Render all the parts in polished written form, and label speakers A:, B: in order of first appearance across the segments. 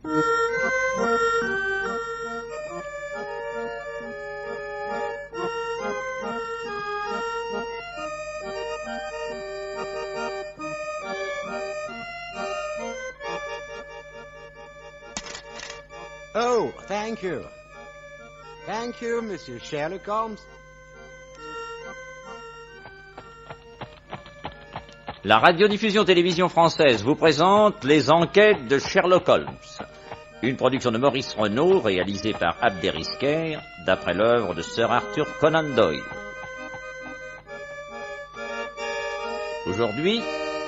A: Oh, thank you. Thank you, Monsieur Sherlock Holmes.
B: La radiodiffusion télévision française vous présente Les Enquêtes de Sherlock Holmes, une production de Maurice Renaud réalisée par Abderrizquer d'après l'œuvre de Sir Arthur Conan Doyle. Aujourd'hui,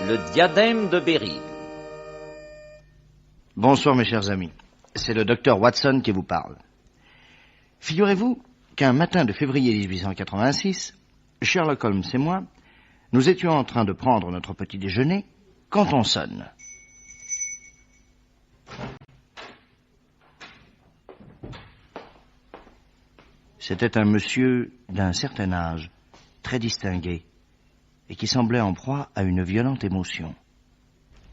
B: le diadème de Berry.
C: Bonsoir mes chers amis, c'est le docteur Watson qui vous parle. Figurez-vous qu'un matin de février 1886, Sherlock Holmes et moi, nous étions en train de prendre notre petit déjeuner quand on sonne. C'était un monsieur d'un certain âge, très distingué, et qui semblait en proie à une violente émotion.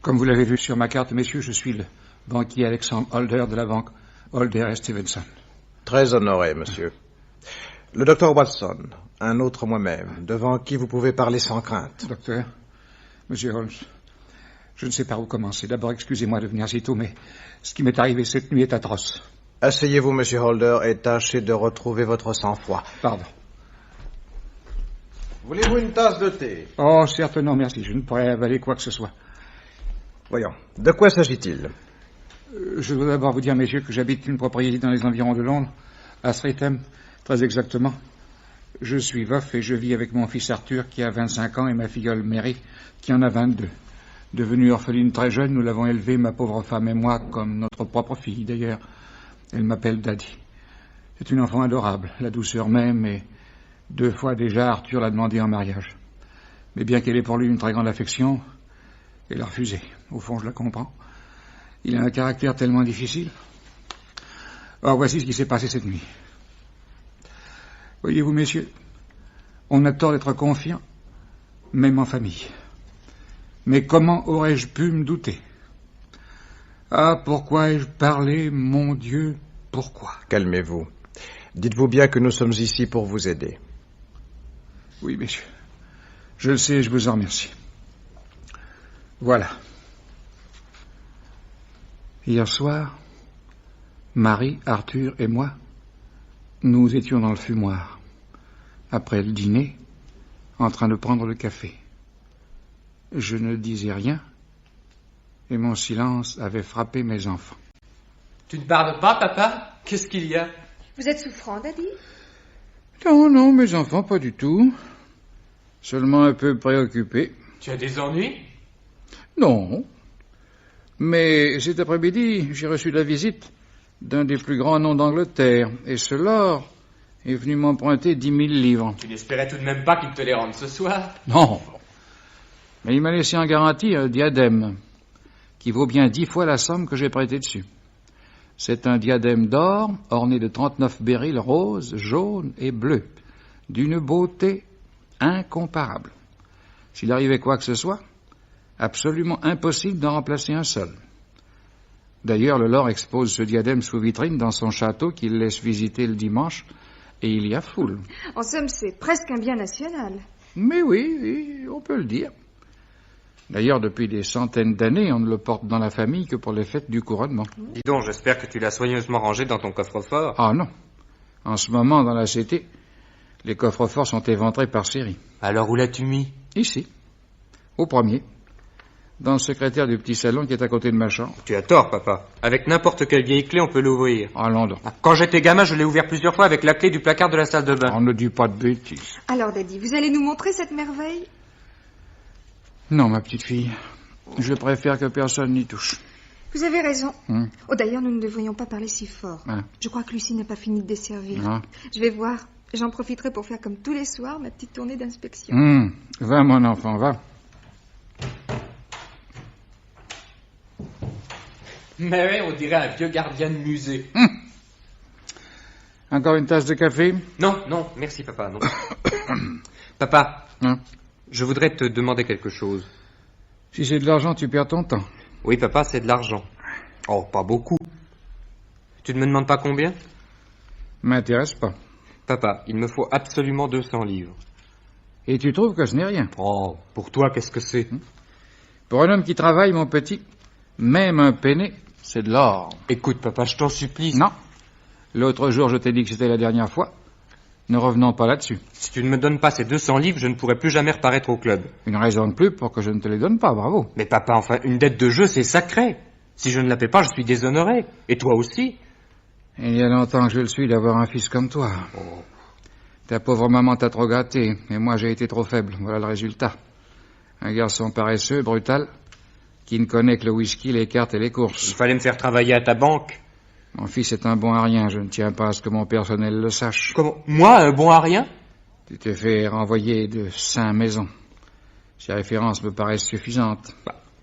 D: Comme vous l'avez vu sur ma carte, messieurs, je suis le banquier Alexandre Holder de la banque Holder et Stevenson.
E: Très honoré, monsieur. Le docteur Watson, un autre moi-même, devant qui vous pouvez parler sans crainte.
D: Docteur, monsieur Holmes, je ne sais par où commencer. D'abord, excusez-moi de venir si tôt, mais ce qui m'est arrivé cette nuit est atroce.
E: Asseyez-vous, monsieur Holder, et tâchez de retrouver votre sang-froid.
D: Pardon.
E: Voulez-vous une tasse de thé?
D: Oh, certes non, merci. Je ne pourrais avaler quoi que ce soit.
E: Voyons, de quoi s'agit-il?
D: Je dois d'abord vous dire, messieurs, que j'habite une propriété dans les environs de Londres, à Streatham, très exactement. Je suis veuf et je vis avec mon fils Arthur, qui a 25 ans, et ma filleule Mary, qui en a 22. Devenue orpheline très jeune, nous l'avons élevée, ma pauvre femme et moi, comme notre propre fille, d'ailleurs. Elle m'appelle Daddy. C'est une enfant adorable, la douceur même, et 2 fois déjà, Arthur l'a demandé en mariage. Mais bien qu'elle ait pour lui une très grande affection, elle a refusé. Au fond, je la comprends. Il a un caractère tellement difficile. Or, voici ce qui s'est passé cette nuit. Voyez-vous, messieurs, on a tort d'être confiant, même en famille. Mais comment aurais-je pu me douter? Ah, pourquoi ai-je parlé, mon Dieu, pourquoi?
E: Calmez-vous. Dites-vous bien que nous sommes ici pour vous aider.
D: Oui, messieurs. Je le sais, je vous en remercie. Voilà. Hier soir, Marie, Arthur et moi, nous étions dans le fumoir, après le dîner, en train de prendre le café. Je ne disais rien, et mon silence avait frappé mes enfants.
F: Tu ne parles pas, papa? Qu'est-ce qu'il y a?
G: Vous êtes souffrant, Daddy?
D: Non, mes enfants, pas du tout. Seulement un peu préoccupé.
F: Tu as des ennuis?
D: Non. Mais cet après-midi, j'ai reçu la visite d'un des plus grands noms d'Angleterre, et ce lord est venu m'emprunter 10 000 livres.
F: Tu n'espérais tout de même pas qu'il te les rende ce soir?
D: Non. Mais il m'a laissé en garantie un diadème, qui vaut bien 10 fois la somme que j'ai prêtée dessus. C'est un diadème d'or, orné de 39 béryls roses, jaunes et bleus, d'une beauté incomparable. S'il arrivait quoi que ce soit, absolument impossible d'en remplacer un seul. D'ailleurs, le lord expose ce diadème sous vitrine dans son château qu'il laisse visiter le dimanche, et il y a foule.
G: En somme, c'est presque un bien national.
D: Mais oui, on peut le dire. D'ailleurs, depuis des centaines d'années, on ne le porte dans la famille que pour les fêtes du couronnement.
F: Dis donc, j'espère que tu l'as soigneusement rangé dans ton coffre-fort.
D: Ah non. En ce moment, dans la cité, les coffres-forts sont éventrés par série.
F: Alors où l'as-tu mis?
D: Ici, au premier, dans le secrétaire du petit salon qui est à côté de ma chambre.
F: Tu as tort, papa. Avec n'importe quelle vieille clé, on peut l'ouvrir.
D: À Londres.
F: Quand j'étais gamin, je l'ai ouvert plusieurs fois avec la clé du placard de la salle de bain.
D: On ne dit pas de bêtises.
G: Alors, Daddy, vous allez nous montrer cette merveille?
D: Non, ma petite fille. Je préfère que personne n'y touche.
G: Vous avez raison. Oh, d'ailleurs, nous ne devrions pas parler si fort.
D: Hein?
G: Je crois que Lucie n'a pas fini de desservir.
D: Ah.
G: Je vais voir. J'en profiterai pour faire comme tous les soirs ma petite tournée d'inspection.
D: Va, mon enfant, va.
F: Mais oui, on dirait un vieux gardien de musée.
D: Encore une tasse de café?
F: Non, merci, papa, non. Papa,
D: Hein?
F: je voudrais te demander quelque chose.
D: Si c'est de l'argent, tu perds ton temps.
F: Oui, papa, c'est de l'argent. Oh, pas beaucoup. Tu ne me demandes pas combien?
D: M'intéresse pas.
F: Papa, il me faut absolument 200 livres.
D: Et tu trouves que ce n'est rien?
F: Oh, pour toi, qu'est-ce que c'est?
D: Pour un homme qui travaille, mon petit, même un penné, c'est de l'or.
F: Écoute, papa, je t'en supplie.
D: Non. L'autre jour, je t'ai dit que c'était la dernière fois. Ne revenons pas là-dessus.
F: Si tu ne me donnes pas ces 200 livres, je ne pourrai plus jamais reparaître au club.
D: Une raison de plus pour que je ne te les donne pas, bravo.
F: Mais papa, enfin, une dette de jeu, c'est sacré. Si je ne la paie pas, je suis déshonoré. Et toi aussi.
D: Il y a longtemps que je le suis d'avoir un fils comme toi. Ta pauvre maman t'a trop gâté, et moi j'ai été trop faible. Voilà le résultat. Un garçon paresseux, brutal, qui ne connaît que le whisky, les cartes et les courses.
F: Il fallait me faire travailler à ta banque.
D: Mon fils est un bon à rien, je ne tiens pas à ce que mon personnel le sache.
F: Comment? Moi, un bon à rien?
D: Tu t'es fait renvoyer de 5 maisons. Ces références me paraissent suffisantes.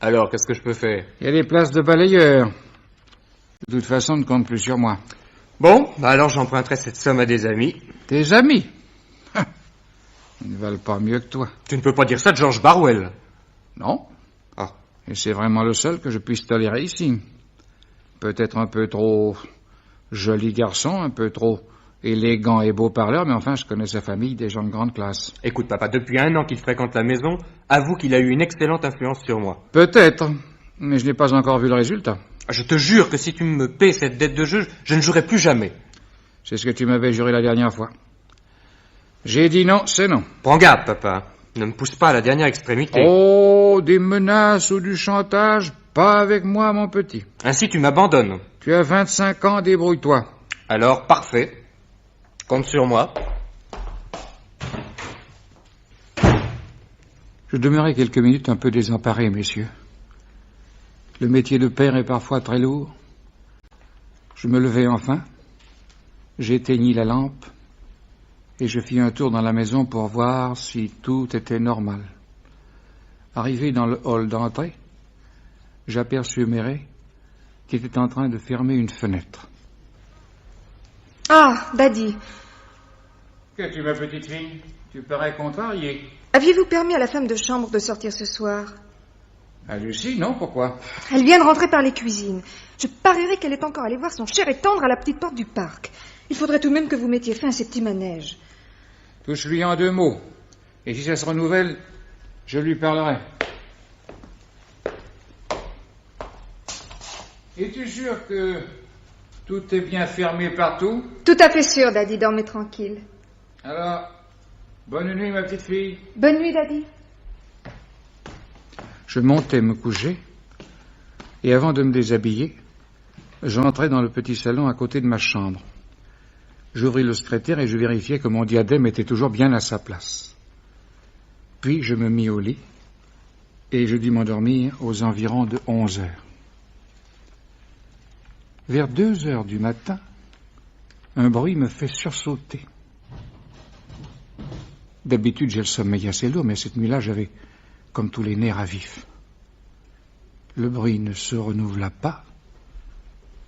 F: Alors, qu'est-ce que je peux faire?
D: Il y a des places de balayeur. De toute façon, ne compte plus sur moi.
F: Bon, alors j'emprunterai cette somme à des amis.
D: Tes amis? Ils ne valent pas mieux que toi.
F: Tu ne peux pas dire ça de George Barwell.
D: Non.
F: Ah.
D: Et c'est vraiment le seul que je puisse tolérer ici. Peut-être un peu trop joli garçon, un peu trop élégant et beau parleur, mais enfin, je connais sa famille, des gens de grande classe.
F: Écoute, papa, depuis 1 an qu'il fréquente la maison, avoue qu'il a eu une excellente influence sur moi.
D: Peut-être, mais je n'ai pas encore vu le résultat.
F: Je te jure que si tu me paies cette dette de jeu, je ne jouerai plus jamais.
D: C'est ce que tu m'avais juré la dernière fois. J'ai dit non, c'est non.
F: Prends garde, papa. Ne me pousse pas à la dernière extrémité.
D: Oh, des menaces ou du chantage, pas avec moi, mon petit.
F: Ainsi, tu m'abandonnes.
D: Tu as 25 ans, débrouille-toi.
F: Alors, parfait. Compte sur moi.
D: Je demeurai quelques minutes un peu désemparé, messieurs. Le métier de père est parfois très lourd. Je me levai enfin, j'éteignis la lampe, et je fis un tour dans la maison pour voir si tout était normal. Arrivé dans le hall d'entrée, j'aperçus Mary, qui était en train de fermer une fenêtre.
G: Ah, Daddy,
D: Qu'as-tu, ma petite fille? Tu parais contrariée.
G: aviez-vous permis à la femme de chambre de sortir ce soir?
D: À Lucie, non, pourquoi?
G: Elle vient de rentrer par les cuisines. Je parierais qu'elle est encore allée voir son cher et tendre à la petite porte du parc. Il faudrait tout de même que vous mettiez fin à ces petits manèges.
D: Touche-lui en 2 mots. Et si ça se renouvelle, je lui parlerai. Es-tu sûr que tout est bien fermé partout?
G: Tout à fait sûr, Daddy, dormez tranquille.
D: Alors, bonne nuit, ma petite fille.
G: Bonne nuit, Daddy.
D: Je montai me coucher, et avant de me déshabiller, j'entrai dans le petit salon à côté de ma chambre. J'ouvris le secrétaire et je vérifiai que mon diadème était toujours bien à sa place. Puis je me mis au lit, et je dus m'endormir aux environs de 11 heures. Vers 2 heures du matin, un bruit me fait sursauter. D'habitude, j'ai le sommeil assez lourd, mais cette nuit-là, j'avais comme tous les nerfs à vif. Le bruit ne se renouvela pas,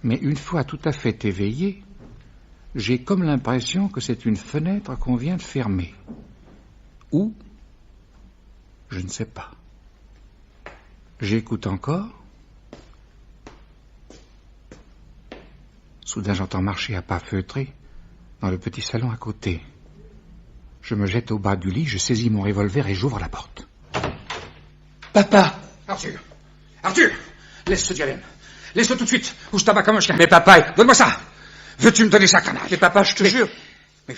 D: mais une fois tout à fait éveillé, j'ai comme l'impression que c'est une fenêtre qu'on vient de fermer. Où? Je ne sais pas. J'écoute encore. Soudain, j'entends marcher à pas feutrés dans le petit salon à côté. Je me jette au bas du lit, je saisis mon revolver et j'ouvre la porte.
F: Papa!
D: Arthur! Arthur! Laisse ce diadème. Laisse-le tout de suite, ou je t'abats comme un chien.
F: Mais papa!
D: Donne-moi ça! Veux-tu me donner ça, canaille?
F: Mais papa, je te jure!
D: Mais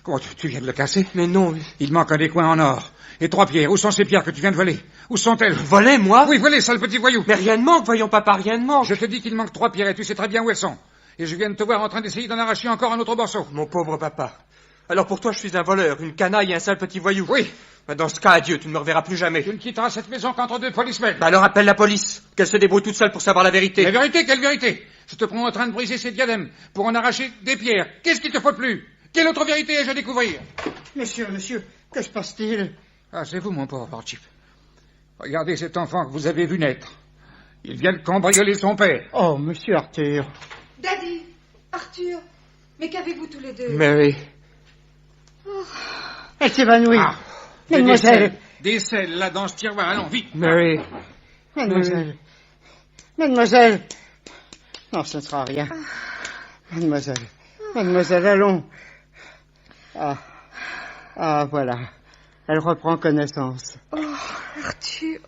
D: comment tu viens de le casser?
F: Mais non!
D: Il manque un des coins en or. Et 3 pierres. Où sont ces pierres que tu viens de voler? Où sont-elles?
F: Voler, moi?
D: Oui, voler, sale petit voyou.
F: Mais rien ne manque, voyons, papa, rien ne manque.
D: Je te dis qu'il manque 3 pierres et tu sais très bien où elles sont. Et je viens de te voir en train d'essayer d'en arracher encore un autre morceau.
F: Mon pauvre papa. Alors pour toi, je suis un voleur, une canaille et un sale petit voyou.
D: Oui.
F: Bah, dans ce cas, adieu, tu ne me reverras plus jamais.
D: Tu ne quitteras cette maison qu'entre 2 policemen.
F: Bah alors appelle la police, qu'elle se débrouille toute seule pour savoir la vérité.
D: La vérité, quelle vérité? Je te prends en train de briser ces diadèmes pour en arracher des pierres. Qu'est-ce qu'il te faut de plus? Quelle autre vérité ai-je à découvrir?
C: Monsieur, que se passe-t-il?
D: Ah, c'est vous, mon pauvre Archie. Regardez cet enfant que vous avez vu naître. Il vient de cambrioler son père.
C: Oh, monsieur Arthur.
G: Daddy, Arthur, mais qu'avez-vous tous les deux?
F: Mary.
C: Elle s'évanouit.
D: Ah,
C: Mademoiselle.
D: Des selles, là, dans ce tiroir. Allons, vite.
F: Mary.
C: Mademoiselle. Mademoiselle.
H: Non, ce ne sera rien. Mademoiselle, allons. Voilà. Elle reprend connaissance.
G: Oh, Arthur.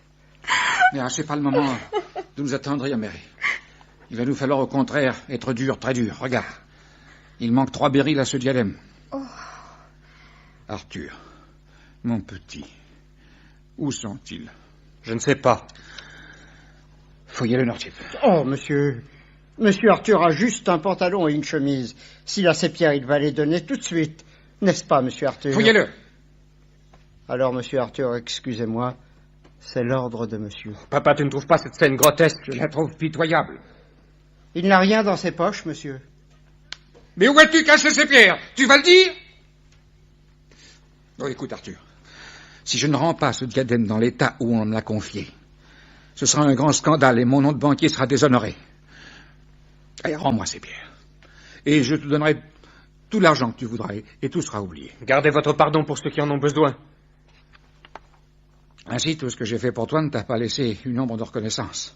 D: Mais c'est pas le moment de nous attendrir, Mary. Il va nous falloir au contraire être dur, très dur. Regarde. Il manque 3 béryls à ce diadème.
G: Oh.
D: Arthur, mon petit, où sont-ils?
F: Je ne sais pas.
D: Fouillez le Nortype.
H: Oh, monsieur Arthur a juste un pantalon et une chemise. S'il a ses pierres, il va les donner tout de suite. N'est-ce pas, monsieur Arthur?
D: Fouillez-le.
H: Alors, monsieur Arthur, excusez-moi, c'est l'ordre de monsieur.
F: Papa, tu ne trouves pas cette scène grotesque?
D: Je la trouve pitoyable.
H: Il n'a rien dans ses poches, monsieur.
D: Mais où as-tu caché ces pierres? Tu vas le dire? Oh, écoute, Arthur. Si je ne rends pas ce diadème dans l'état où on me l'a confié, ce sera un grand scandale et mon nom de banquier sera déshonoré. Allez, rends-moi ces pierres. Et je te donnerai tout l'argent que tu voudras et tout sera oublié.
F: Gardez votre pardon pour ceux qui en ont besoin.
D: Ainsi, tout ce que j'ai fait pour toi ne t'a pas laissé une ombre de reconnaissance.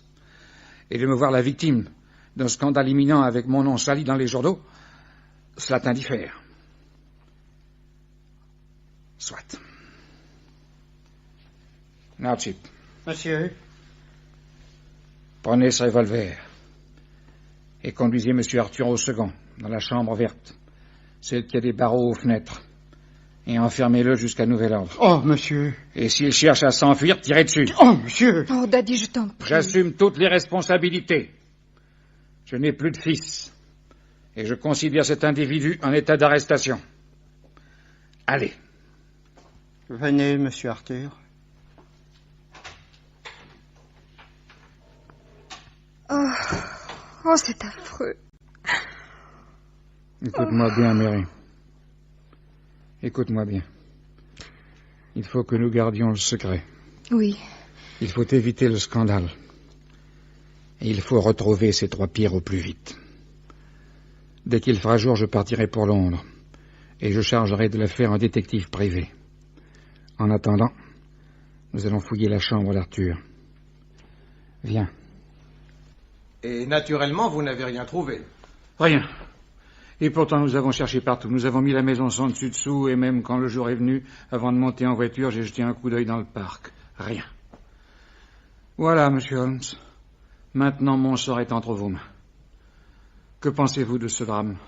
D: Et de me voir la victime d'un scandale imminent avec mon nom sali dans les journaux, cela t'indiffère. Soit. Nortype.
H: Monsieur?
D: Prenez ce revolver et conduisez M. Arthur au second, dans la chambre verte, celle qui a des barreaux aux fenêtres, et enfermez-le jusqu'à nouvel ordre.
H: Oh, monsieur.
D: Et s'il cherche à s'enfuir, tirez dessus.
H: Oh, monsieur.
G: Oh, Daddy, je t'en prie.
D: J'assume toutes les responsabilités. Je n'ai plus de fils, et je considère cet individu en état d'arrestation. Allez.
H: Venez, monsieur Arthur.
G: Oh, c'est affreux.
D: Écoute-moi bien, Mary. Écoute-moi bien. Il faut que nous gardions le secret.
G: Oui.
D: Il faut éviter le scandale. Et il faut retrouver ces 3 pierres au plus vite. Dès qu'il fera jour, je partirai pour Londres. Et je chargerai de l'affaire un détective privé. En attendant, nous allons fouiller la chambre d'Arthur. Viens.
E: Et naturellement, vous n'avez rien trouvé.
D: Rien. Et pourtant, nous avons cherché partout. Nous avons mis la maison sans dessus-dessous, et même quand le jour est venu, avant de monter en voiture, j'ai jeté un coup d'œil dans le parc. Rien. Voilà, monsieur Holmes. Maintenant, mon sort est entre vos mains. Que pensez-vous de ce drame?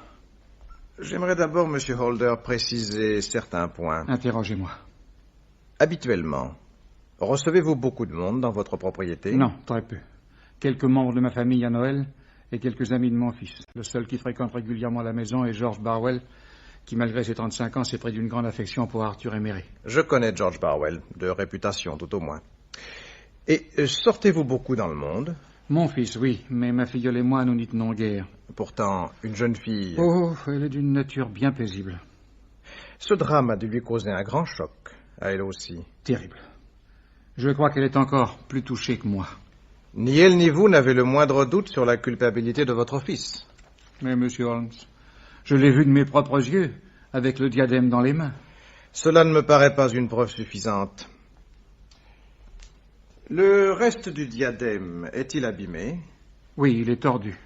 E: J'aimerais d'abord, monsieur Holder, préciser certains points.
D: Interrogez-moi.
E: Habituellement, recevez-vous beaucoup de monde dans votre propriété?
D: Non, très peu. Quelques membres de ma famille à Noël et quelques amis de mon fils. Le seul qui fréquente régulièrement la maison est George Barwell, qui, malgré ses 35 ans, s'est pris d'une grande affection pour Arthur et Mary.
E: Je connais George Barwell, de réputation tout au moins. Et sortez-vous beaucoup dans le monde?
D: Mon fils, oui, mais ma filleule et moi, nous n'y tenons guère.
E: Pourtant, une jeune fille...
D: Oh, elle est d'une nature bien paisible.
E: Ce drame a dû lui causer un grand choc, à elle aussi.
D: Terrible. Je crois qu'elle est encore plus touchée que moi.
E: Ni elle ni vous n'avez le moindre doute sur la culpabilité de votre fils.
D: Mais, monsieur Holmes, je l'ai vu de mes propres yeux, avec le diadème dans les mains.
E: Cela ne me paraît pas une preuve suffisante. Le reste du diadème est-il abîmé?
D: Oui, il est tordu.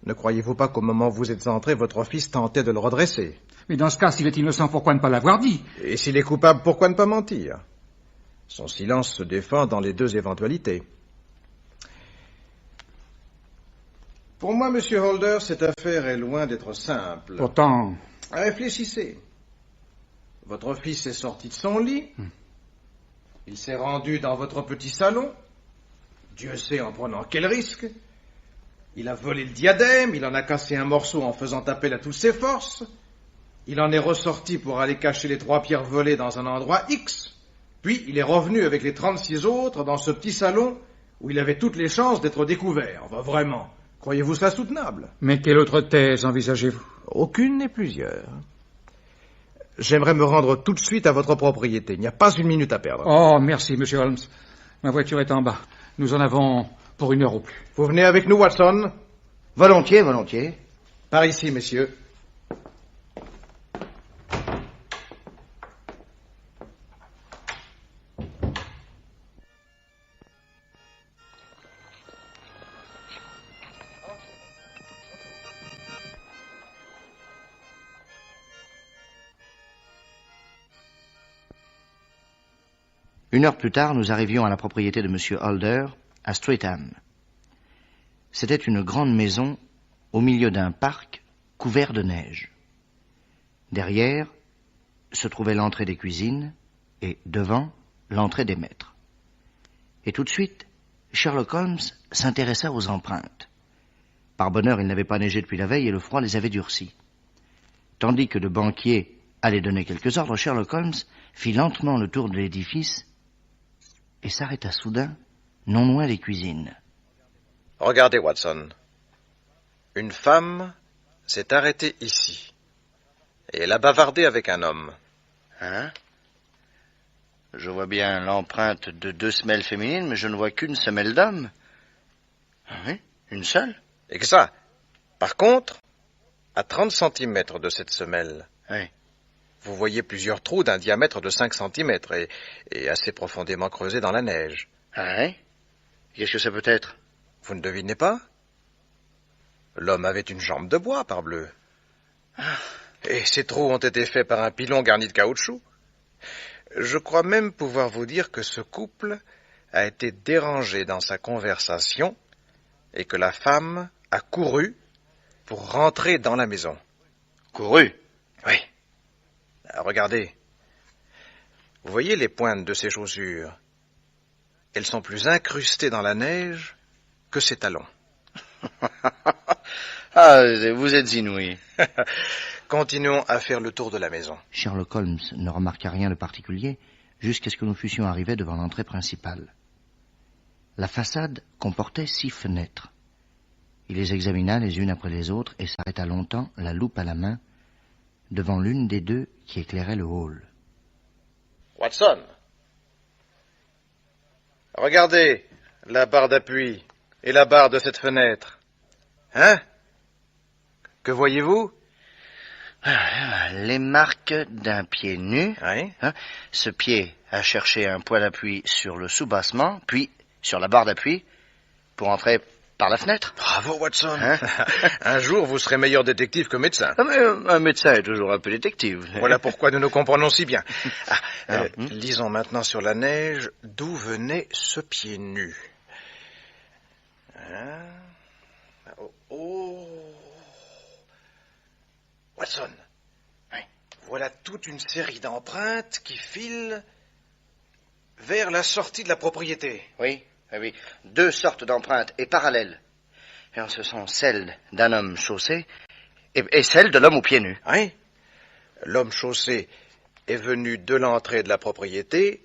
E: Ne croyez-vous pas qu'au moment où vous êtes entré, votre fils tentait de le redresser?
D: Mais dans ce cas, s'il est innocent, pourquoi ne pas l'avoir dit?
E: Et s'il est coupable, pourquoi ne pas mentir? Son silence se défend dans les 2 éventualités. Pour moi, monsieur Holder, cette affaire est loin d'être simple.
D: Pourtant...
E: Réfléchissez. Votre fils est sorti de son lit. Il s'est rendu dans votre petit salon. Dieu sait en prenant quel risque. Il a volé le diadème, il en a cassé un morceau en faisant appel à toutes ses forces. Il en est ressorti pour aller cacher les 3 pierres volées dans un endroit X. Puis il est revenu avec les 36 autres dans ce petit salon où il avait toutes les chances d'être découvert. Enfin, vraiment. Croyez-vous cela soutenable?
D: Mais quelle autre thèse envisagez-vous?
E: Aucune et plusieurs. J'aimerais me rendre tout de suite à votre propriété. Il n'y a pas une minute à perdre.
D: Oh, merci, monsieur Holmes. Ma voiture est en bas. Nous en avons pour 1 heure ou plus.
E: Vous venez avec nous, Watson?
C: Volontiers, volontiers.
E: Par ici, messieurs.
C: 1 heure plus tard, nous arrivions à la propriété de M. Holder, à Streatham. C'était une grande maison au milieu d'un parc couvert de neige. Derrière se trouvait l'entrée des cuisines et devant l'entrée des maîtres. Et tout de suite, Sherlock Holmes s'intéressa aux empreintes. Par bonheur, il n'avait pas neigé depuis la veille et le froid les avait durcis. Tandis que le banquier allait donner quelques ordres, Sherlock Holmes fit lentement le tour de l'édifice et s'arrêta soudain, non loin des cuisines.
E: Regardez, Watson. Une femme s'est arrêtée ici. Et elle a bavardé avec un homme.
C: Hein? Je vois bien l'empreinte de 2 semelles féminines, mais je ne vois qu'une semelle d'homme. Ah oui? Une seule?
E: Exact. Par contre, à 30 cm de cette semelle,
C: Oui.
E: vous voyez plusieurs trous d'un diamètre de 5 cm et assez profondément creusés dans la neige.
C: Ah oui? Qu'est-ce que ça peut être?
E: Vous ne devinez pas? L'homme avait une jambe de bois, parbleu. Et ces trous ont été faits par un pilon garni de caoutchouc. Je crois même pouvoir vous dire que ce couple a été dérangé dans sa conversation et que la femme a couru pour rentrer dans la maison.
C: Couru?
E: Oui. Regardez. Vous voyez les pointes de ses chaussures? Elles sont plus incrustées dans la neige que ses talons.
C: Ah, vous êtes inouï.
E: Continuons à faire le tour de la maison.
C: Sherlock Holmes ne remarqua rien de particulier jusqu'à ce que nous fussions arrivés devant l'entrée principale. La façade comportait 6 fenêtres. Il les examina les unes après les autres et s'arrêta longtemps, la loupe à la main, devant l'une des 2 qui éclairait le hall.
E: Watson, regardez la barre d'appui et la barre de cette fenêtre. Hein? Que voyez-vous?
C: Les marques d'un pied nu.
E: Oui.
C: Ce pied a cherché un point d'appui sur le soubassement, puis sur la barre d'appui, pour entrer par la fenêtre.
E: Bravo, Watson. Un jour, vous serez meilleur détective que médecin.
C: Ah, mais un médecin est toujours un peu détective.
E: Voilà pourquoi nous nous comprenons si bien. Lisons maintenant sur la neige d'où venait ce pied nu. Watson, voilà toute une série d'empreintes qui filent vers la sortie de la propriété.
C: Oui. 2 sortes d'empreintes et parallèles. Et ce sont celles d'un homme chaussé et celles de l'homme aux pieds nus.
E: Oui. L'homme chaussé est venu de l'entrée de la propriété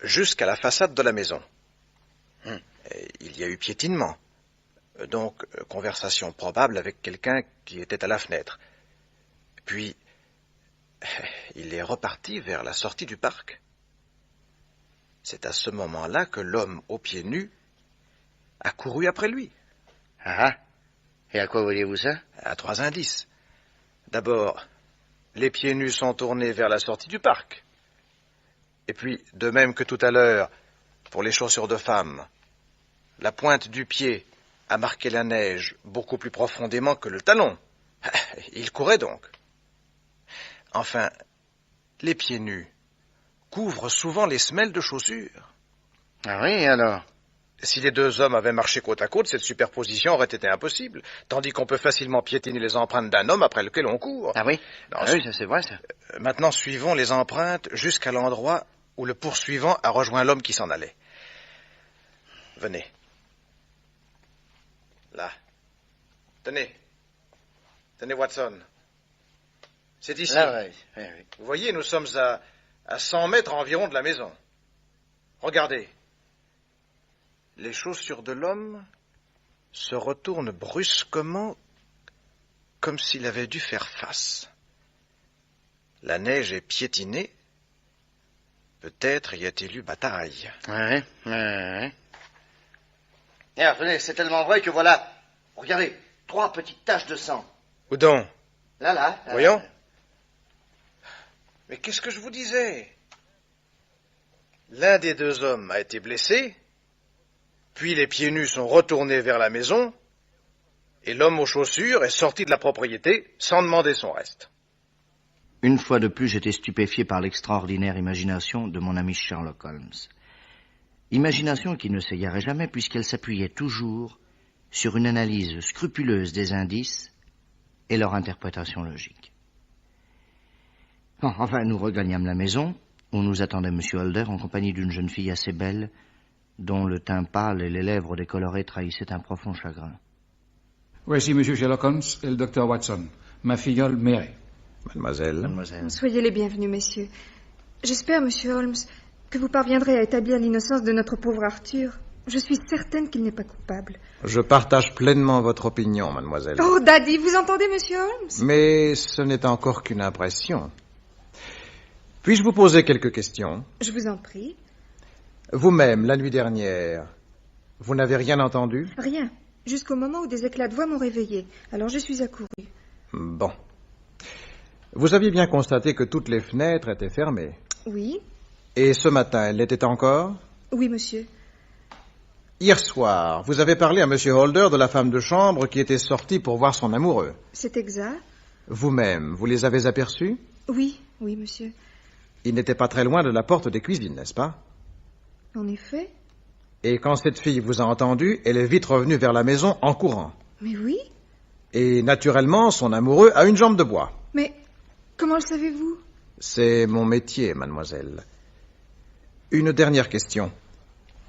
E: jusqu'à la façade de la maison. Il y a eu piétinement. Donc, conversation probable avec quelqu'un qui était à la fenêtre. Puis, il est reparti vers la sortie du parc. C'est à ce moment-là que l'homme aux pieds nus a couru après lui.
C: Ah. Et à quoi voyez-vous ça?
E: À 3 indices. D'abord, les pieds nus sont tournés vers la sortie du parc. Et puis, de même que tout à l'heure, pour les chaussures de femme, la pointe du pied a marqué la neige beaucoup plus profondément que le talon. Il courait donc. Enfin, les pieds nus couvrent souvent les semelles de chaussures.
C: Ah oui, alors?
E: Si les 2 hommes avaient marché côte à côte, cette superposition aurait été impossible, tandis qu'on peut facilement piétiner les empreintes d'un homme après lequel on court.
C: Ah oui?
E: Oui,
C: ça c'est vrai, ça.
E: Maintenant, suivons les empreintes jusqu'à l'endroit où le poursuivant a rejoint l'homme qui s'en allait. Venez. Là. Tenez, Watson. C'est ici.
C: Là, oui.
E: Vous voyez, nous sommes à 100 mètres environ de la maison. Regardez. Les chaussures de l'homme se retournent brusquement comme s'il avait dû faire face. La neige est piétinée. Peut-être y a-t-il eu bataille.
C: Oui. Et attendez, c'est tellement vrai que voilà. Regardez, 3 petites taches de sang.
E: Où donc?
C: Là.
E: Voyons. Mais qu'est-ce que je vous disais? L'un des 2 hommes a été blessé, puis les pieds nus sont retournés vers la maison, et l'homme aux chaussures est sorti de la propriété sans demander son reste.
C: Une fois de plus, j'étais stupéfié par l'extraordinaire imagination de mon ami Sherlock Holmes. Imagination qui ne s'égarait jamais puisqu'elle s'appuyait toujours sur une analyse scrupuleuse des indices et leur interprétation logique. Bon, enfin, nous regagnâmes la maison, où nous attendait M. Holder en compagnie d'une jeune fille assez belle, dont le teint pâle et les lèvres décolorées trahissaient un profond chagrin.
D: Voici M. Sherlock Holmes et le docteur Watson, ma filleule Mary.
E: Mademoiselle.
G: Soyez les bienvenus, messieurs. J'espère, monsieur Holmes, que vous parviendrez à établir l'innocence de notre pauvre Arthur. Je suis certaine qu'il n'est pas coupable.
E: Je partage pleinement votre opinion, mademoiselle.
G: Oh, Daddy, vous entendez, monsieur Holmes?
E: Mais ce n'est encore qu'une impression. Puis-je vous poser quelques questions?
G: Je vous en prie.
E: Vous-même, la nuit dernière, vous n'avez rien entendu?
G: Rien. Jusqu'au moment où des éclats de voix m'ont réveillé. Alors je suis accouru.
E: Bon. Vous aviez bien constaté que toutes les fenêtres étaient fermées.
G: Oui.
E: Et ce matin, elles l'étaient encore?
G: Oui, monsieur.
E: Hier soir, vous avez parlé à M. Holder de la femme de chambre qui était sortie pour voir son amoureux.
G: C'est exact.
E: Vous-même, vous les avez aperçus?
G: Oui, oui, monsieur.
E: Ils n'étaient pas très loin de la porte des cuisines, n'est-ce pas?
G: En effet.
E: Et quand cette fille vous a entendu, elle est vite revenue vers la maison en courant.
G: Mais oui.
E: Et naturellement, son amoureux a une jambe de bois.
G: Mais comment le savez-vous?
E: C'est mon métier, mademoiselle. Une dernière question.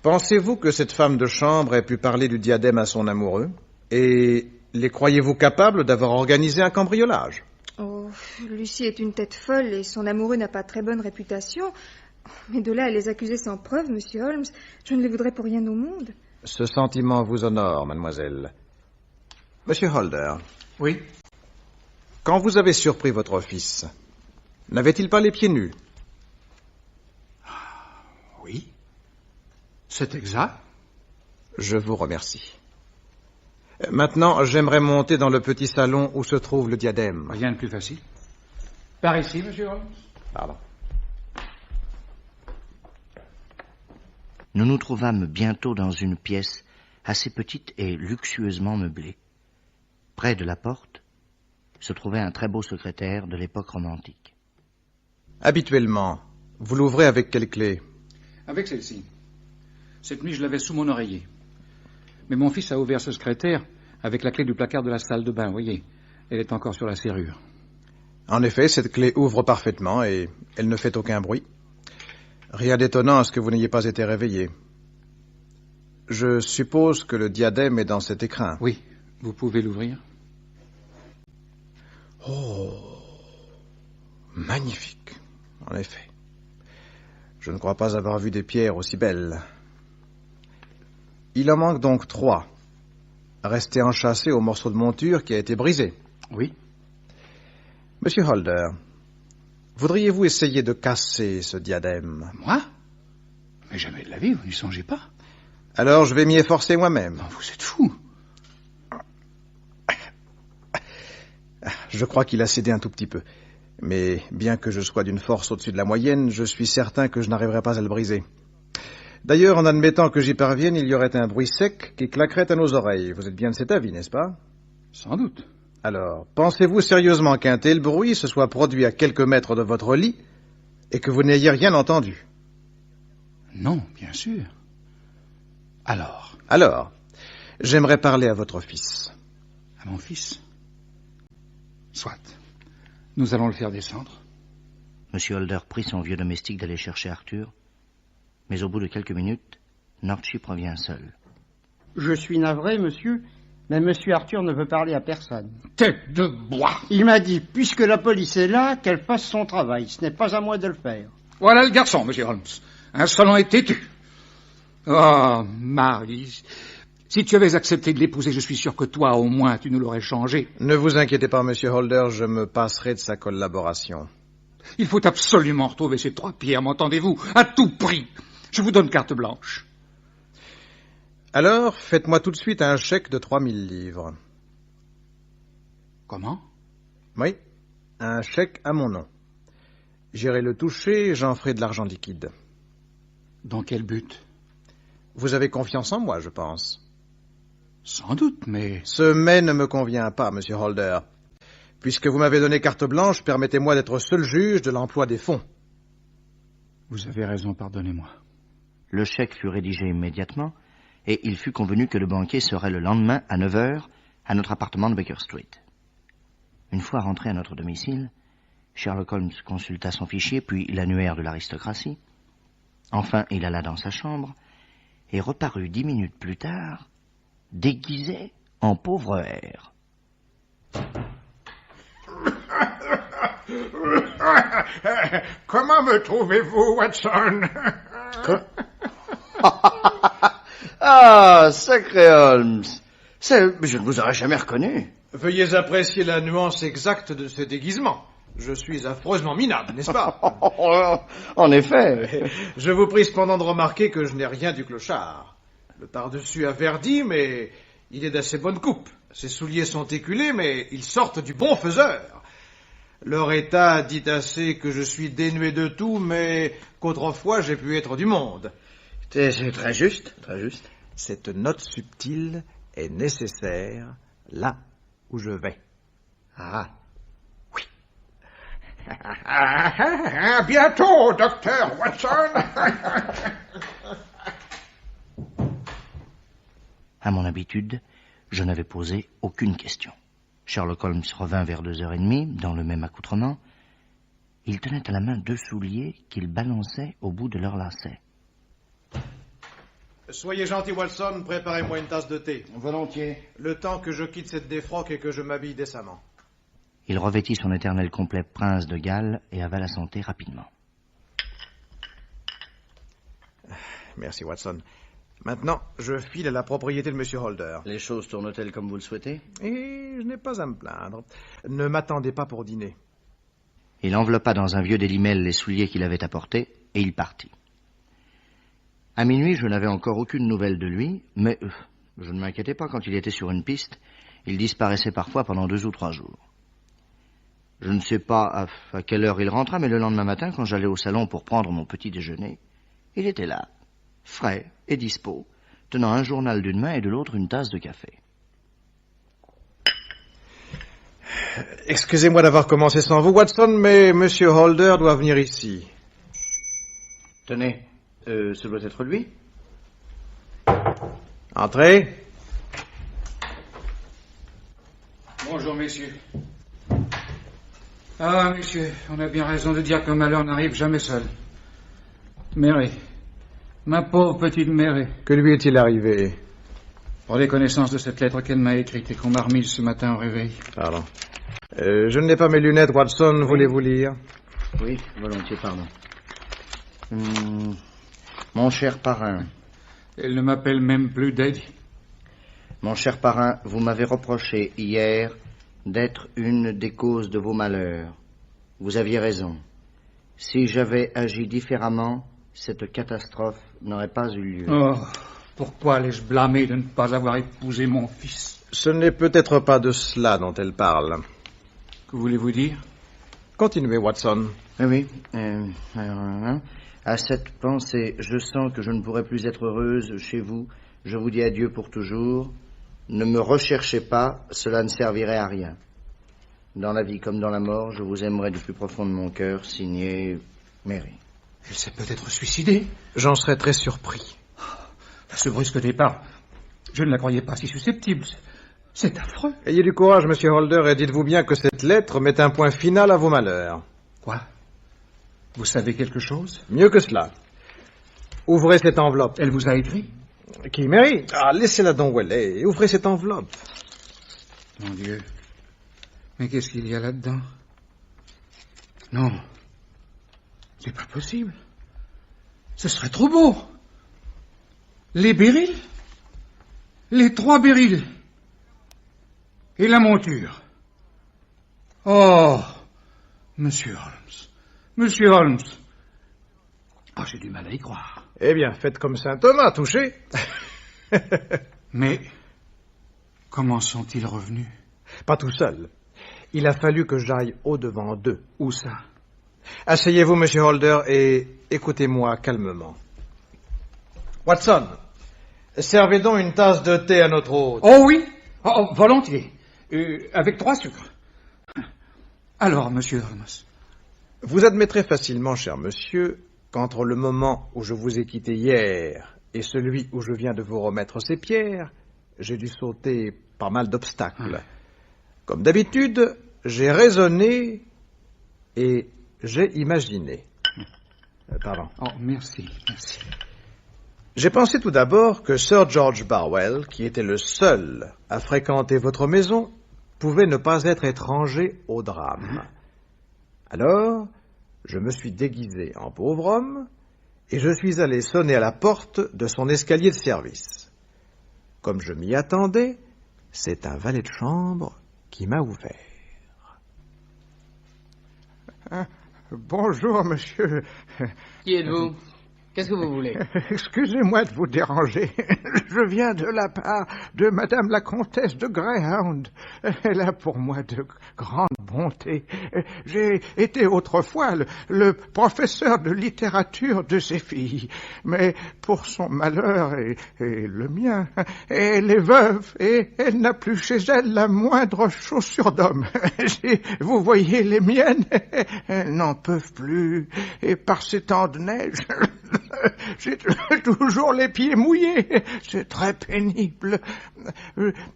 E: Pensez-vous que cette femme de chambre ait pu parler du diadème à son amoureux? Et les croyez-vous capables d'avoir organisé un cambriolage?
G: Oh, Lucie est une tête folle et son amoureux n'a pas très bonne réputation. Mais de là à les accuser sans preuve, monsieur Holmes, je ne les voudrais pour rien au monde.
E: Ce sentiment vous honore, mademoiselle. Monsieur Holder.
D: Oui.
E: Quand vous avez surpris votre fils, n'avait-il pas les pieds nus?
D: Oui. C'est exact.
E: Je vous remercie. Maintenant, j'aimerais monter dans le petit salon où se trouve le diadème.
D: Rien de plus facile. Par ici, monsieur Holmes.
E: Pardon.
C: Nous nous trouvâmes bientôt dans une pièce assez petite et luxueusement meublée. Près de la porte se trouvait un très beau secrétaire de l'époque romantique.
E: Habituellement, vous l'ouvrez avec quelle clé?
D: Avec celle-ci. Cette nuit, je l'avais sous mon oreiller. Mais mon fils a ouvert ce secrétaire avec la clé du placard de la salle de bain, voyez. Elle est encore sur la serrure.
E: En effet, cette clé ouvre parfaitement et elle ne fait aucun bruit. Rien d'étonnant à ce que vous n'ayez pas été réveillé. Je suppose que le diadème est dans cet écrin.
D: Oui, vous pouvez l'ouvrir.
E: Oh, magnifique, en effet. Je ne crois pas avoir vu des pierres aussi belles. Il en manque donc 3, restés enchâssés au morceau de monture qui a été brisé.
D: Oui.
E: Monsieur Holder, voudriez-vous essayer de casser ce diadème?
D: Moi? Mais jamais de la vie, vous n'y songez pas.
E: Alors je vais m'y efforcer moi-même.
D: Non, vous êtes fou.
E: Je crois qu'il a cédé un tout petit peu. Mais bien que je sois d'une force au-dessus de la moyenne, je suis certain que je n'arriverai pas à le briser. D'ailleurs, en admettant que j'y parvienne, il y aurait un bruit sec qui claquerait à nos oreilles. Vous êtes bien de cet avis, n'est-ce pas?
D: Sans doute.
E: Alors, pensez-vous sérieusement qu'un tel bruit se soit produit à quelques mètres de votre lit et que vous n'ayez rien entendu?
D: Non, bien sûr. Alors,
E: j'aimerais parler à votre fils.
D: à mon fils. Soit. Nous allons le faire descendre.
C: M. Holder prit son vieux domestique d'aller chercher Arthur, mais au bout de quelques minutes, Norchip revient seul.
H: Je suis navré, monsieur, mais monsieur Arthur ne veut parler à personne.
D: Tête de bois!
H: Il m'a dit, puisque la police est là, qu'elle fasse son travail. Ce n'est pas à moi de le faire.
D: Voilà le garçon, monsieur Holmes. Insolent et têtu. Oh, Marie, si tu avais accepté de l'épouser, je suis sûr que toi, au moins, tu nous l'aurais changé.
E: Ne vous inquiétez pas, monsieur Holder, je me passerai de sa collaboration.
D: Il faut absolument retrouver ces 3 pierres, m'entendez-vous? À tout prix. Je vous donne carte blanche.
E: Alors, faites-moi tout de suite un chèque de 3000 livres.
D: Comment?
E: Oui, un chèque à mon nom. J'irai le toucher, j'en ferai de l'argent liquide.
D: Dans quel but?
E: Vous avez confiance en moi, je pense.
D: Sans doute, mais...
E: Ce mais ne me convient pas, monsieur Holder. Puisque vous m'avez donné carte blanche, permettez-moi d'être seul juge de l'emploi des fonds.
D: Vous avez raison, pardonnez-moi.
C: Le chèque fut rédigé immédiatement, et il fut convenu que le banquier serait le lendemain à 9 heures à notre appartement de Baker Street. Une fois rentré à notre domicile, Sherlock Holmes consulta son fichier, puis l'annuaire de l'aristocratie. Enfin, il alla dans sa chambre et reparut 10 minutes plus tard, déguisé en pauvre hère.
D: Comment me trouvez-vous, Watson?
C: Ah, sacré Holmes! Je ne vous aurais jamais reconnu.
E: Veuillez apprécier la nuance exacte de ce déguisement. Je suis affreusement minable, n'est-ce pas?
C: En effet.
E: Je vous prie cependant de remarquer que je n'ai rien du clochard. Le pardessus a verdi, mais il est d'assez bonne coupe. Ses souliers sont éculés, mais ils sortent du bon faiseur. Leur état dit assez que je suis dénué de tout, mais qu'autrefois j'ai pu être du monde.
C: C'est très juste, très juste.
E: Cette note subtile est nécessaire là où je vais.
C: Ah.
D: À bientôt, docteur Watson.
C: À mon habitude, je n'avais posé aucune question. Sherlock Holmes revint vers 2h30, dans le même accoutrement. Il tenait à la main 2 souliers qu'il balançait au bout de leur lacet.
E: Soyez gentil, Watson, préparez-moi une tasse de thé.
C: Volontiers.
E: Le temps que je quitte cette défroque et que je m'habille décemment.
C: Il revêtit son éternel complet prince de Galles et avala son thé rapidement.
E: Merci, Watson. Maintenant, je file à la propriété de M. Holder.
C: Les choses tournent-elles comme vous le souhaitez?
E: Et je n'ai pas à me plaindre. Ne m'attendez pas pour dîner.
C: Il enveloppa dans un vieux délimel les souliers qu'il avait apportés, et il partit. À minuit, je n'avais encore aucune nouvelle de lui, mais je ne m'inquiétais pas quand il était sur une piste. Il disparaissait parfois pendant 2 ou 3 jours. Je ne sais pas à quelle heure il rentra, mais le lendemain matin, quand j'allais au salon pour prendre mon petit déjeuner, il était là, frais et dispo, tenant un journal d'une main et de l'autre une tasse de café.
E: Excusez-moi d'avoir commencé sans vous, Watson, mais M. Holder doit venir ici.
C: Tenez, ce doit être lui.
E: Entrez.
D: Bonjour, messieurs. Ah, messieurs, on a bien raison de dire qu'un malheur n'arrive jamais seul. Mary, ma pauvre petite Mary.
E: Que lui est-il arrivé?
D: Prenez connaissance de cette lettre qu'elle m'a écrite et qu'on m'a remise ce matin au réveil.
E: Pardon. Je n'ai pas mes lunettes, Watson. Voulez-vous lire?
C: Oui, volontiers, pardon. Mon cher parrain.
D: Elle ne m'appelle même plus Daddy.
C: Mon cher parrain, vous m'avez reproché hier d'être une des causes de vos malheurs. Vous aviez raison. Si j'avais agi différemment, cette catastrophe n'aurait pas eu lieu.
D: Oh, pourquoi allais-je blâmer de ne pas avoir épousé mon fils?
E: Ce n'est peut-être pas de cela dont elle parle.
D: Que voulez-vous dire?
E: Continuez, Watson.
C: Oui, à cette pensée, je sens que je ne pourrai plus être heureuse chez vous. Je vous dis adieu pour toujours. Ne me recherchez pas, cela ne servirait à rien. Dans la vie comme dans la mort, je vous aimerai du plus profond de mon cœur, signé Mary.
D: Elle s'est peut-être suicidée.
E: J'en serais très surpris.
D: À ce brusque départ, je ne la croyais pas si susceptible. C'est affreux.
E: Ayez du courage, Monsieur Holder, et dites-vous bien que cette lettre met un point final à vos malheurs.
D: Quoi? Vous savez quelque chose?
E: Mieux que cela. Ouvrez cette enveloppe.
D: Elle vous a écrit?
E: Qui, Mary? Ah, laissez-la donc où elle est. Ouvrez cette enveloppe.
D: Mon Dieu. Mais qu'est-ce qu'il y a là-dedans? Non. C'est pas possible. Ce serait trop beau. Les Beryl? Les 3 Beryl. Et la monture. Oh, Monsieur Holmes. Monsieur Holmes. Ah, j'ai du mal à y croire.
E: Eh bien, faites comme saint Thomas, touchez.
D: Mais comment sont-ils revenus?
E: Pas tout seul. Il a fallu que j'aille au-devant d'eux.
D: Où ça?
E: Asseyez-vous, Monsieur Holder, et écoutez-moi calmement. Watson, servez donc une tasse de thé à notre hôte.
D: Oh oui, volontiers. Avec 3 sucres. Alors, monsieur Holmes?
E: Vous admettrez facilement, cher monsieur, qu'entre le moment où je vous ai quitté hier et celui où je viens de vous remettre ces pierres, j'ai dû sauter pas mal d'obstacles. Comme d'habitude, j'ai raisonné et j'ai imaginé. Pardon.
D: Oh, merci.
E: J'ai pensé tout d'abord que Sir George Barwell, qui était le seul à fréquenter votre maison, pouvait ne pas être étranger au drame. Alors, je me suis déguisé en pauvre homme et je suis allé sonner à la porte de son escalier de service. Comme je m'y attendais, c'est un valet de chambre qui m'a ouvert.
I: Bonjour, monsieur.
J: Qui êtes-vous? Qu'est-ce que vous voulez?
I: Excusez-moi de vous déranger. Je viens de la part de madame la comtesse de Greyhound. Elle a pour moi de grandes bontés. J'ai été autrefois le professeur de littérature de ses filles. Mais pour son malheur et le mien, elle est veuve et elle n'a plus chez elle la moindre chaussure d'homme. Vous voyez, les miennes, elles n'en peuvent plus. Et par ces temps de neige... J'ai toujours les pieds mouillés. C'est très pénible.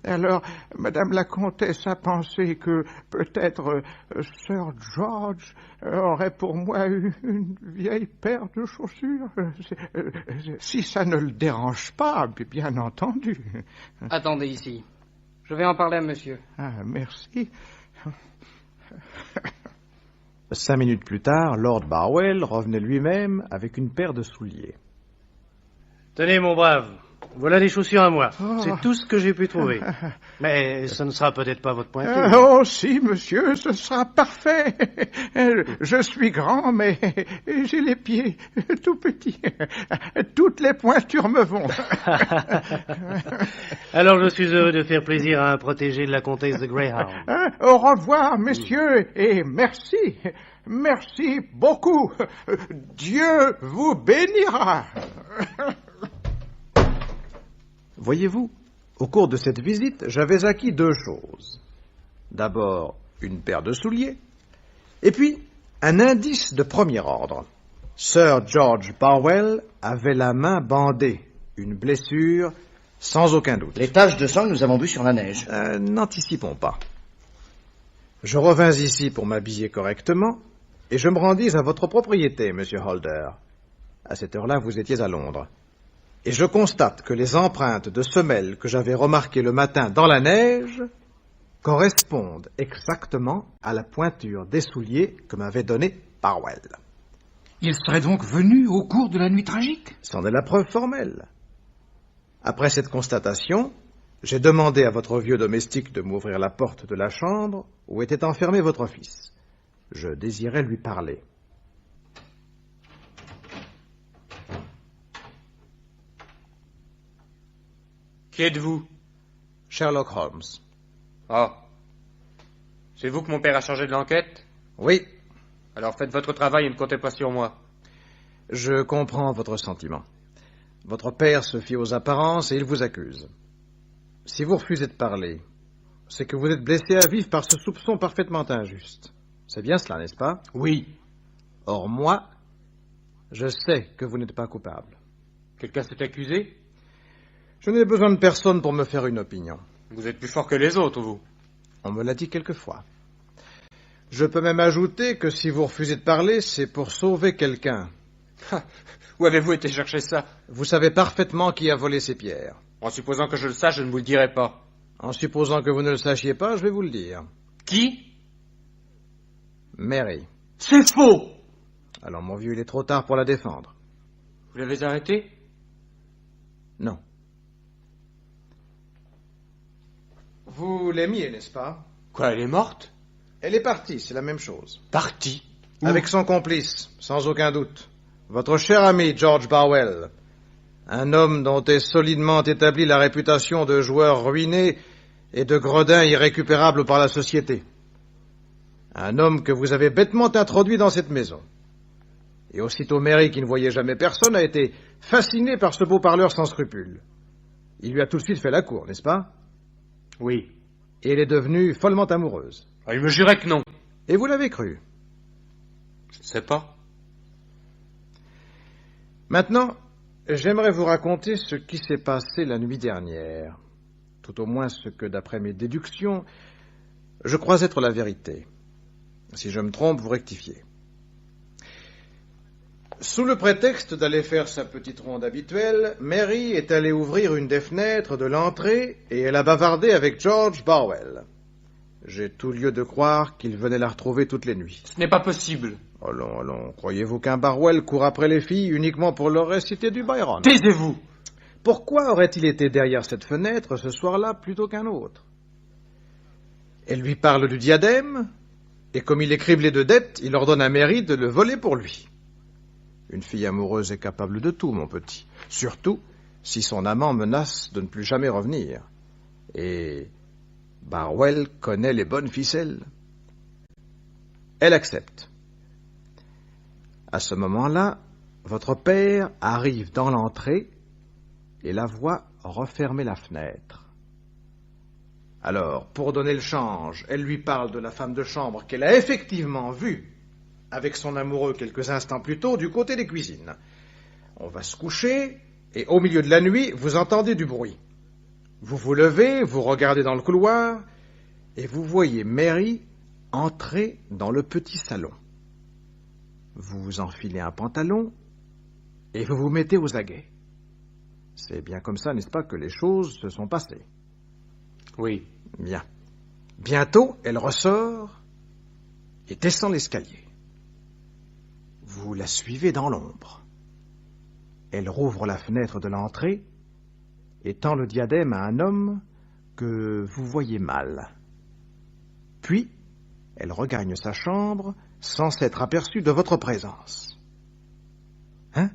I: Alors, madame la comtesse a pensé que peut-être Sir George aurait pour moi une vieille paire de chaussures. Si ça ne le dérange pas, bien entendu.
J: Attendez ici. Je vais en parler à monsieur.
I: Ah, merci.
E: 5 minutes plus tard, Lord Barwell revenait lui-même avec une paire de souliers.
K: Tenez, mon brave, voilà des chaussures à moi. C'est tout ce que j'ai pu trouver. Mais ce ne sera peut-être pas votre pointure.
I: Oh, si, monsieur, ce sera parfait. Je suis grand, mais j'ai les pieds tout petits. Toutes les pointures me vont.
K: Alors, je suis heureux de faire plaisir à un protégé de la comtesse de Greyhound.
I: Au revoir, messieurs, et merci. Merci beaucoup. Dieu vous bénira.
E: Voyez-vous, au cours de cette visite, j'avais acquis 2 choses. D'abord, une paire de souliers, et puis un indice de premier ordre. Sir George Barwell avait la main bandée, une blessure sans aucun doute.
C: Les taches de sang que nous avons vues sur la neige.
E: N'anticipons pas. Je revins ici pour m'habiller correctement, et je me rendis à votre propriété, monsieur Holder. À cette heure-là, vous étiez à Londres. Et je constate que les empreintes de semelles que j'avais remarquées le matin dans la neige correspondent exactement à la pointure des souliers que m'avait donné Barwell.
D: Il serait donc venu au cours de la nuit tragique?
E: C'en est la preuve formelle. Après cette constatation, j'ai demandé à votre vieux domestique de m'ouvrir la porte de la chambre où était enfermé votre fils. Je désirais lui parler.
F: Qui êtes-vous?
E: Sherlock Holmes.
F: Ah. C'est vous que mon père a chargé de l'enquête?
E: Oui.
F: Alors faites votre travail et ne comptez pas sur moi.
E: Je comprends votre sentiment. Votre père se fie aux apparences et il vous accuse. Si vous refusez de parler, c'est que vous êtes blessé à vif par ce soupçon parfaitement injuste. C'est bien cela, n'est-ce pas?
D: Oui.
E: Or, moi, je sais que vous n'êtes pas coupable.
F: Quelqu'un s'est accusé?
E: Je n'ai besoin de personne pour me faire une opinion.
F: Vous êtes plus fort que les autres, vous.
E: On me l'a dit quelquefois. Je peux même ajouter que si vous refusez de parler, c'est pour sauver quelqu'un.
F: Où avez-vous été chercher ça?
E: Vous savez parfaitement qui a volé ces pierres.
F: En supposant que je le sache, je ne vous le dirai pas.
E: En supposant que vous ne le sachiez pas, je vais vous le dire.
F: Qui?
E: Mary.
F: C'est faux!
E: Alors, mon vieux, il est trop tard pour la défendre.
F: Vous l'avez arrêtée?
E: Non. Vous l'aimiez, n'est-ce pas?
F: Quoi, elle est morte?
E: Elle est partie, c'est la même chose.
F: Partie?
E: Avec son complice, sans aucun doute. Votre cher ami George Barwell. Un homme dont est solidement établie la réputation de joueur ruiné et de gredin irrécupérable par la société. Un homme que vous avez bêtement introduit dans cette maison. Et aussitôt Mary, qui ne voyait jamais personne, a été fascinée par ce beau parleur sans scrupules. Il lui a tout de suite fait la cour, n'est-ce pas?
F: Oui.
E: Et elle est devenue follement amoureuse.
F: Ah, il me jurait que non.
E: Et vous l'avez cru.
F: Je ne sais pas.
E: Maintenant, j'aimerais vous raconter ce qui s'est passé la nuit dernière. Tout au moins ce que, d'après mes déductions, je crois être la vérité. Si je me trompe, vous rectifiez. Sous le prétexte d'aller faire sa petite ronde habituelle, Mary est allée ouvrir une des fenêtres de l'entrée et elle a bavardé avec George Barwell. J'ai tout lieu de croire qu'il venait la retrouver toutes les nuits.
F: Ce n'est pas possible.
E: Allons, allons, croyez-vous qu'un Barwell court après les filles uniquement pour leur réciter du Byron?
F: Taisez-vous!
E: Pourquoi aurait-il été derrière cette fenêtre ce soir-là plutôt qu'un autre? Elle lui parle du diadème, et comme il est criblé de dettes, il ordonne à Mary de le voler pour lui. Une fille amoureuse est capable de tout, mon petit. Surtout si son amant menace de ne plus jamais revenir. Et Barwell connaît les bonnes ficelles. Elle accepte. À ce moment-là, votre père arrive dans l'entrée et la voit refermer la fenêtre. Alors, pour donner le change, elle lui parle de la femme de chambre qu'elle a effectivement vue avec son amoureux quelques instants plus tôt du côté des cuisines. On va se coucher, et au milieu de la nuit, vous entendez du bruit. Vous vous levez, vous regardez dans le couloir, et vous voyez Mary entrer dans le petit salon. Vous enfilez un pantalon, et vous vous mettez aux aguets. C'est bien comme ça, n'est-ce pas, que les choses se sont passées?
F: Oui.
E: Bien. Bientôt, elle ressort et descend l'escalier. Vous la suivez dans l'ombre. Elle rouvre la fenêtre de l'entrée et tend le diadème à un homme que vous voyez mal. Puis, elle regagne sa chambre sans s'être aperçue de votre présence. Hein?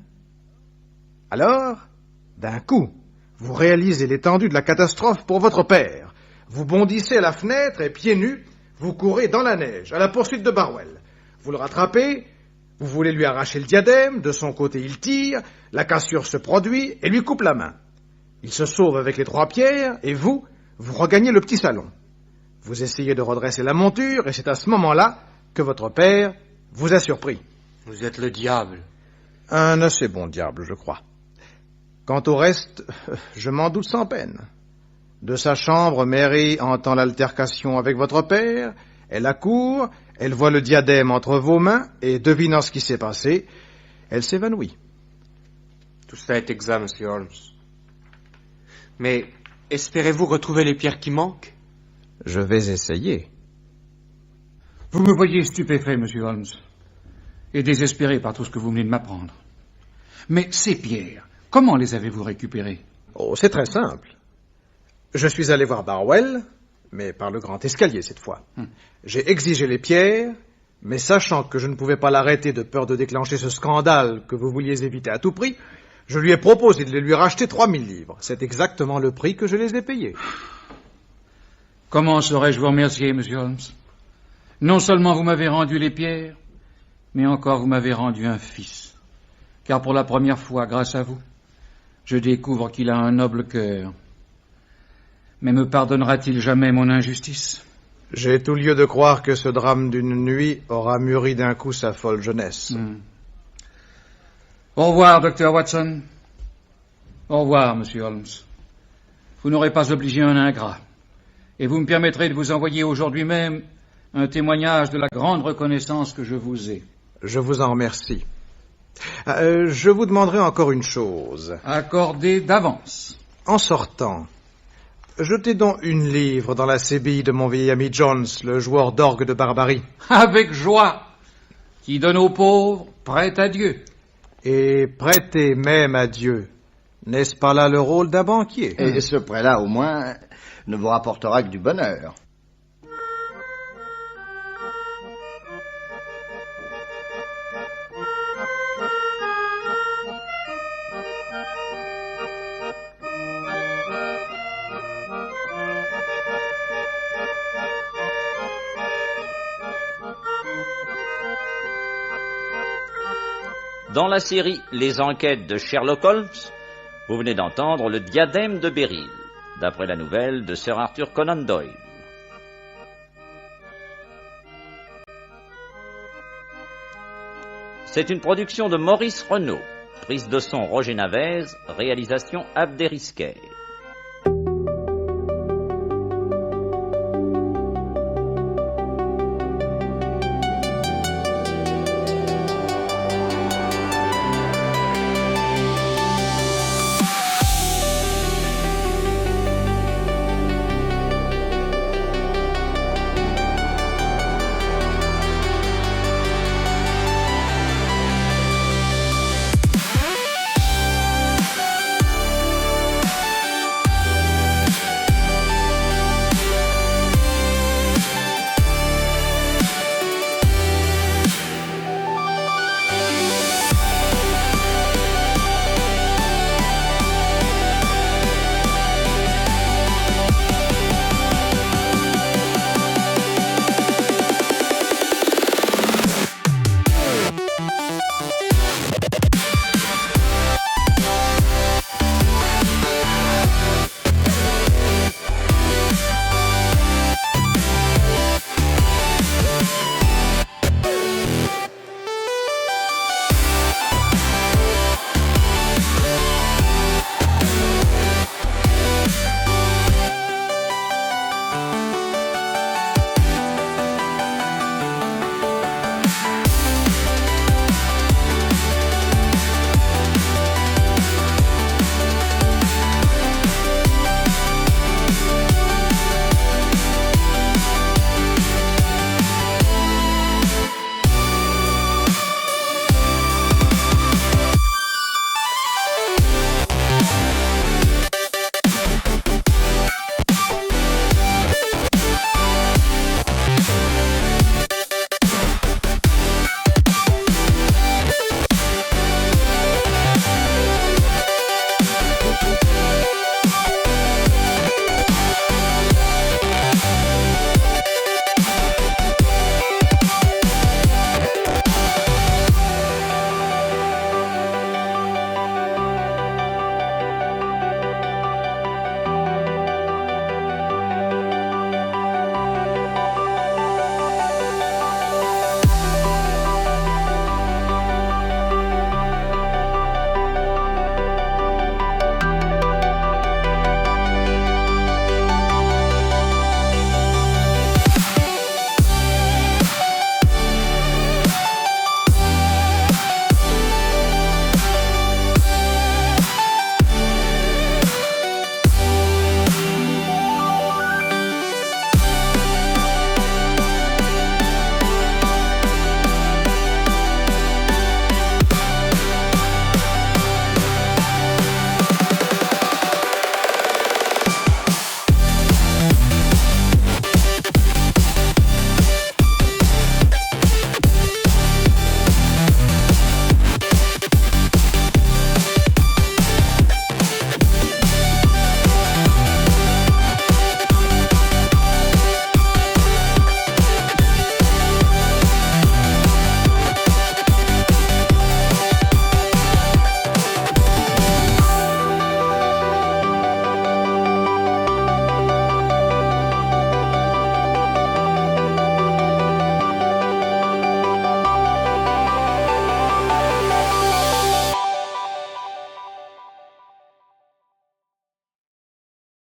E: Alors, d'un coup, vous réalisez l'étendue de la catastrophe pour votre père. Vous bondissez à la fenêtre et, pieds nus, vous courez dans la neige à la poursuite de Barwell. Vous le rattrapez, vous voulez lui arracher le diadème, de son côté il tire, la cassure se produit et lui coupe la main. Il se sauve avec les 3 pierres et vous regagnez le petit salon. Vous essayez de redresser la monture et c'est à ce moment-là que votre père vous a surpris.
F: Vous êtes le diable.
E: Un assez bon diable, je crois. Quant au reste, je m'en doute sans peine. De sa chambre, Mary entend l'altercation avec votre père, elle accourt, elle voit le diadème entre vos mains, et devinant ce qui s'est passé, elle s'évanouit.
F: Tout cela est exact, monsieur Holmes. Mais espérez-vous retrouver les pierres qui manquent?
E: Je vais essayer.
D: Vous me voyez stupéfait, monsieur Holmes, et désespéré par tout ce que vous venez de m'apprendre. Mais ces pierres, comment les avez-vous récupérées?
E: Oh, c'est très simple. Je suis allé voir Barwell, mais par le grand escalier cette fois. J'ai exigé les pierres, mais sachant que je ne pouvais pas l'arrêter de peur de déclencher ce scandale que vous vouliez éviter à tout prix, je lui ai proposé de les lui racheter 3000 livres. C'est exactement le prix que je les ai payés.
D: Comment saurais-je vous remercier, monsieur Holmes? Non seulement vous m'avez rendu les pierres, mais encore vous m'avez rendu un fils. Car pour la première fois, grâce à vous, je découvre qu'il a un noble cœur. Mais me pardonnera-t-il jamais mon injustice?
E: J'ai tout lieu de croire que ce drame d'une nuit aura mûri d'un coup sa folle jeunesse.
D: Au revoir, docteur Watson. Au revoir, monsieur Holmes. Vous n'aurez pas obligé un ingrat. Et vous me permettrez de vous envoyer aujourd'hui même un témoignage de la grande reconnaissance que je vous ai.
E: Je vous en remercie. Je vous demanderai encore une chose.
D: Accordé d'avance.
E: En sortant, jetez donc une livre dans la sébille de mon vieil ami Jones, le joueur d'orgue de Barbarie.
D: Avec joie. Qui donne aux pauvres, prête à Dieu.
E: Et prêtez même à Dieu. N'est-ce pas là le rôle d'un banquier?
C: Et ce prêt-là, au moins, ne vous rapportera que du bonheur.
B: Dans la série Les enquêtes de Sherlock Holmes, vous venez d'entendre Le diadème de Beryl, d'après la nouvelle de Sir Arthur Conan Doyle. C'est une production de Maurice Renaud. Prise de son Roger Navez, réalisation Abderrysquer.